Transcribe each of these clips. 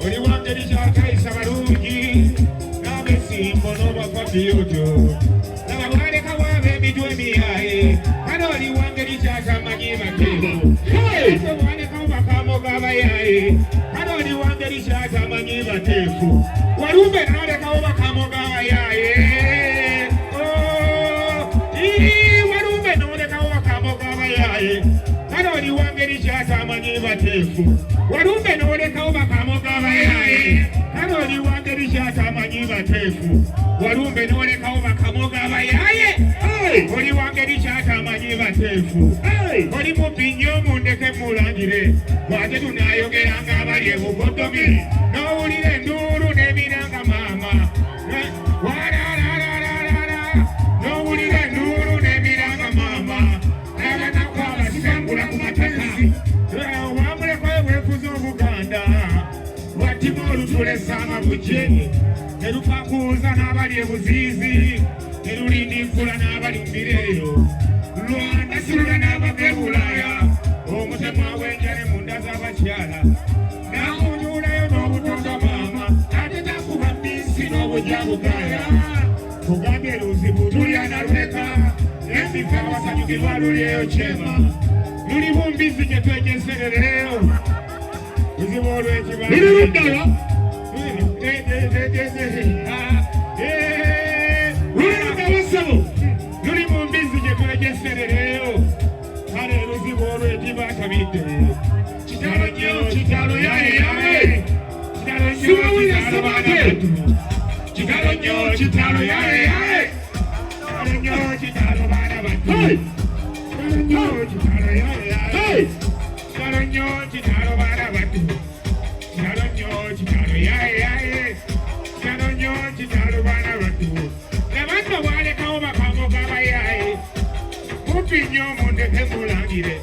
oli wangeri kyakaisa balungi n'abesimbo n'obafabiyuto nababwaleka waaba emitwe emiyaye kale oli wangeri kyakamanyi bateeko bwalekawo bakamo g'abayaye kale oli wangeri kyakamanyi bateefu walumbe n'alekawo bakamo g'abayaye walumbe n'olekawo bakamo g'abayaye kale oli wangeri kyakamanyi bateefu walumbe n'olekawo bakamo g'abayaye kale oli wangeri kyakamanyi bateefu walumbe n'olekawo bakamo g'abayaye oli wangeri kyakamanyi bateefu oli mubbi nnyo mundeke mulangire wate tunayogeranga abali ebugodomi n'owulira enduulu n'ebiranga maama n'owulira enduulu n'ebiranga maama n'abanaku abasengula ku matakasi wamulekwayo bwefuza obuganda watima olutulesa amabuje ne lupakuuza n'abali ebuziizi ne lulindinkula n'abali mbireeyo lwanda sirula n'abava ebulaaya omutemwa w'enjale munda z'abakyala n'amunyuulayo n'obutonda maama ate takuba mbisi n'obujabugaya kugambye luzibu tulya naluleka embifa abasanyukirwa lulyeyo kyema luli bumbizi gye twejeserereyo luzibu olw'ekibaaluddala lulidawasabo luli mumbizi gye twejeserereyo kale luzibu olw'ekibatabidde kitalo nnyo kitalo yayeyaye kitalo nnyo kitalo yayeyaye kitalo nnyo kitalo baana battu kitalo nnyo kitalo yayeyaye kitalo nnyo kitalo baana battu kitalo nnyo kitalo yayeyaye kitalo nnyo kitalo baana battu nabanno bwalekawo bakamo g'abayaye mubbi nnyo mundeke mulangire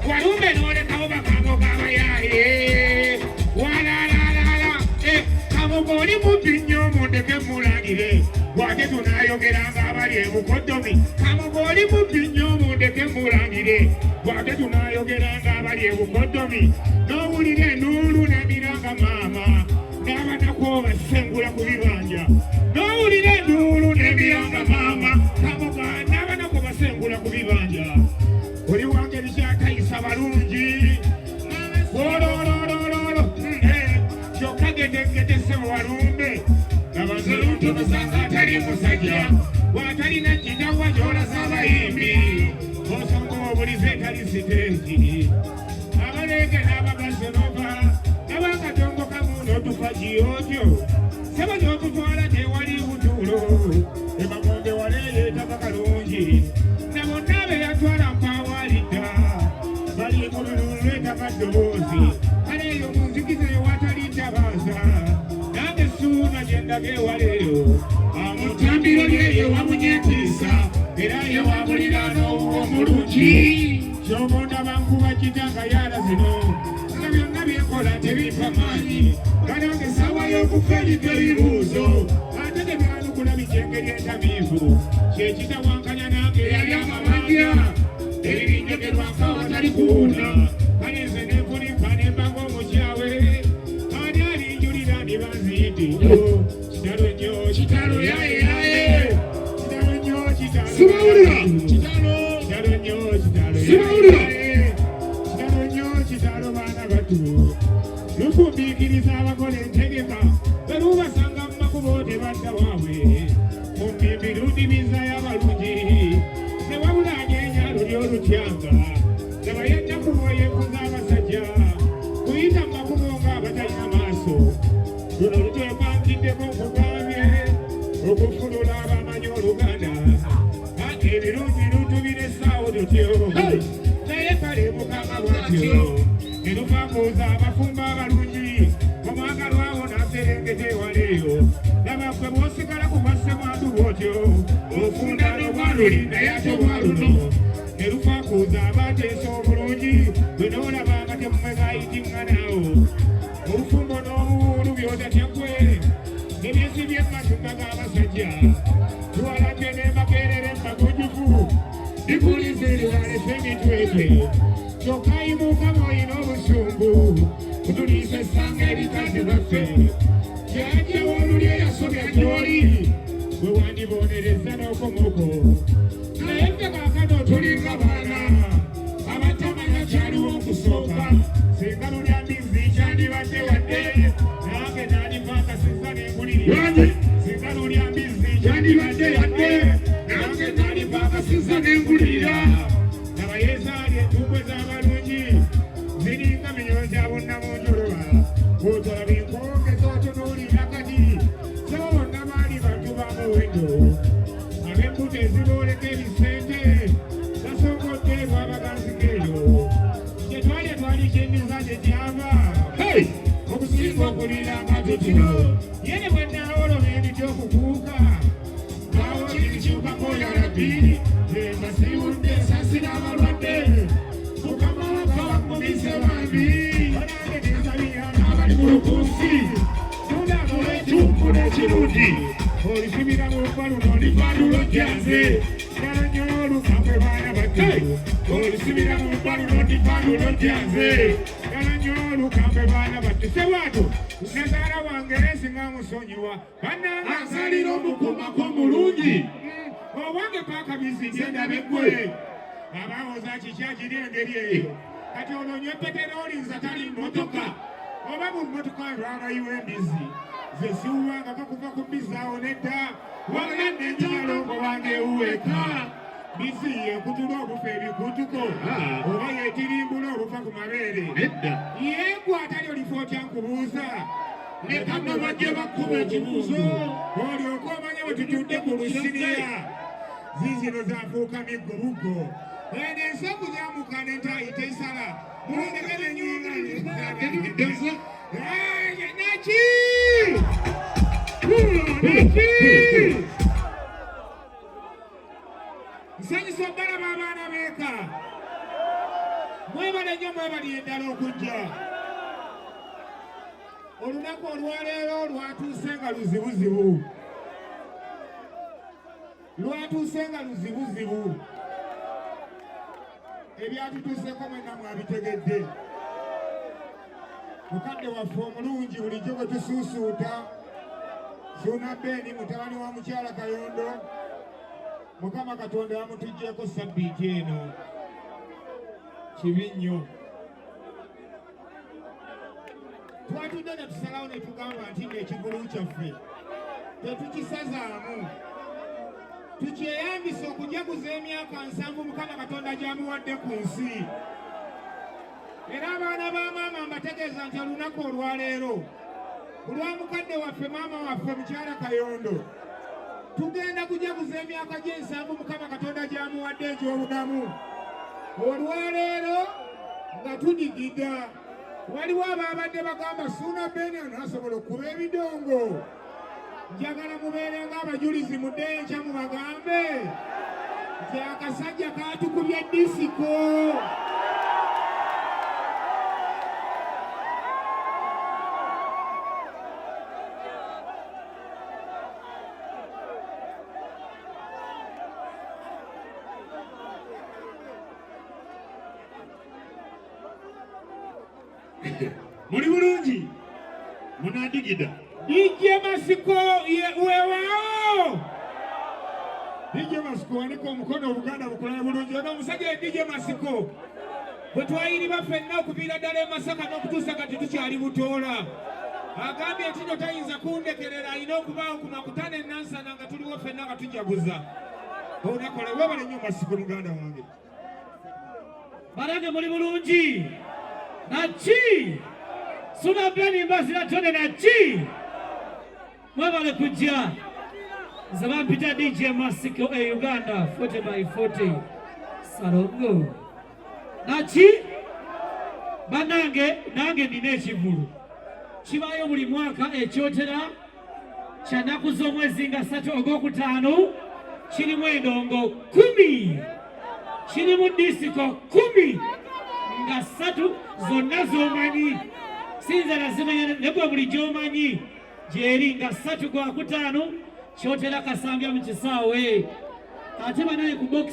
walumbe n'olekawo bakamo g'abayaye walalala kamugo oli mubbi nnyo mundeke mulangire wate tunayogeranga abali ebukodomi kamugo oli mubbi nnyo mundeke mulangire wate tunayogeranga abali ebukodomi n'owulira enduulu n'ebiranga maama n'abanaku basengula ku bibanja n'owulira enduulu n'ebiranga maama kamugo n'abanaku basengula ku bibanja oli wangeri kyakayisa balungi wolololololo kyokka gedegedese walumbe nabanze luntumuzanga atali musajja waatalina jjinjawa gy'olaza abayimbi osonga obulize etali siteegi abalege n'ababasenova n'abakatongo kamu n'otufa giyotyo sebo gy'otutwala gyewali butuulo emamonge waleeyeetaba kalungi na bonna be yatwala mpawalidda bali mu lululu etaba ddoboozi kale eyo mu nzikiza ewatali ntabaasa nange suuna gye ndaga ewaleeyo amutambiro lyeyo wamunyetiisa era yewabulira n'obuwa omulungi kyobonda bankuba kitanga yala zino nga byonna byenkola tebimpa maanyi kanange essaawa y'okufa eriko ebibuuzo ate tebyanukula bijengeri entamiivu kyekitawankanya nange yali amamanja ebibinjogerwako awatali kuwuna kale nze nenfunika nembanga omukyawe ani alinjulira ndibanzindi kitalo nnyo kitalo yayeyaye kitalo nnyo kitalo kitalo nnyo kitalo yayeyaye kitalo nnyo kitalo baana battu lufumbiikiriza abakola entegeka belubasanga mu makubo tebadda waabwe mumbimbi ludimiza y'abalungi newabula ag'enyaalo ly'olutyanga nabayedda kuboyeekuza abasajja kuyita mu makubo ng'abatalina maaso luno lutwekwangiriddeko okugambye okufulula abamanyi oluganda ate ebirungi lutubira essaawo tutyo naye kale mukama bwatyo ne lupakuuza abafumba abalungi omwagalwawo n'aserengeta ewaleeyo nabakwe bw'osigala ku bassemwandu bwotyo ofunda n'obwaluli naye ate obwaluno ne lupakuuza abateesa obulungi bwe n'olabanga temumwegayitinganawo obufumbo n'obuwulu byotatya gwere ebyesi by'emmatunda g'abasajja tuwalabye n'emakerere emagujufu dikulize liwalefe emitwetwe kyokka yimuka moyina obusungu tulise sange likazi baffe jajja wolulye yasobya gyoli bwe wandibonereza n'okomoko naye ffe kaakano tulinga baana abatamanya kyaliwo okusooka singa lulya mbizi kyandibadde wadde nange nandivanga sinza n'engulirira singa lulya mbizi kyandibadde yadde nange nandivanga sinza n'engulirira nabayezaali entumbwe z'abalungi ziringa minyonja bonna mu njoloba otala binkoogeza otunuulira kati so bonna baali bantu ba muwendo ab'embuto ezibooleka ebisente basongodde lwabaganzikeeyo gyetwalya twali kyendiza gye gyava okusinga okulira amatu kino yene bwe naawoloba ebitya okukuuka awo ebikyukako yalabbiri nga siwudde sasira abalwadde mukama waffe wakumise bambi banange nensabiranga abali mu lukunsi tunamuwa ekyunkula ekirungi olisibira mu lufa luno lifandulo janze ddala nnyo olukambwe baana batte olisibira mu lufa luno lifandulo janze ddala nnyo olukambwe baana batte sebwato nazaala wange esinga musonyiwa bannanga nsalira omukumako mulungi owange paaka bizinze ndabeggwe abaawoza kikyakiri engeri eyo kati ono nywe peteroli nza tali mmotoka oba mu mmotoka lwabayiwa embizi ze siwubangako kuva ku mbizi awo nedda wabula nenjigalongo wange ewuweka bizi yekutula obufa ebikutuko oba yetirimbula obufa ku mabeere yegwe atali olifa otya nkubuuza leka nno bajje bakkuba ekibuuzo olyoka omanye bwe tutudde ku lusiniya zizino zafuuka miggobugo eno ensangu zamuka nentayi teisala mulondekere enyinga naki nsanyusa obalaba abaana beeka mwebale nnyo mwebali eddala okujja olunaku olwaleero lwatuuse nga luzibuzibu ebyatutuuseko mwenna mwabitegedde mukadde waffe omulungi bulijjo bwe tusuusuuta Suna Beni mutabani wa mukyala Kayondo Mukama Katonda yamutuggyeko sabbiiti eno kibi nnyo twatudde ne tusalawo ne tugamba nti ng'ekigulu kyaffe tetukisazaamu tukyeyambisa okujaguza emyaka 7 Mukama Katonda gy'amuwadde ku nsi era abaana ba maama mbategeeza nti olunaku olwaleero olwa mukadde waffe maama waffe mukyala Kayondo tugenda kujaguza emyaka gye7 Mukama Katonda gy'amuwadde egy'obulamu olwaleero nga tudigida waliwo abaabadde bagamba Suna Beni anaasobola okuba ebidongo njagala mubeere ng'abajulizi muddeyo enkya mubagambe nti akasajja kaatukubye disiko muli bulungi munadigida DJ Masiko wewao DJ Masiko waniko omukono Obuganda bukulaye bulungi ono omusajja DJ Masiko bwe twayiriba ffenna okuviira ddala e Masaka n'okutuusa kati tukyali Butoola agambye nti nno tayinza kundekerera alina okubaawo ku makutano e Nansana nga tuliwo ffenna nga tujaguza onakola webale nnyo Masiko muganda wange Barange muli bulungi naki Suna Beni mbazira tone naki mwebale kujja nze bampita DJ Masiko Uganda 40x40 Salongo naki banange nange nina ekivulu kibaayo buli mwaka ekyotera kya nnaku z'omwezi nga 3 Ogwokutaano kirimu endongo 10 kirimu disiko 10 nga 3 zonna z'omanyi sinza nazimanya ne bwe buli gy'omanyi gyeri nga 3 Gwakutaano kyotera kasambya mu kisaawe ate banaye ku box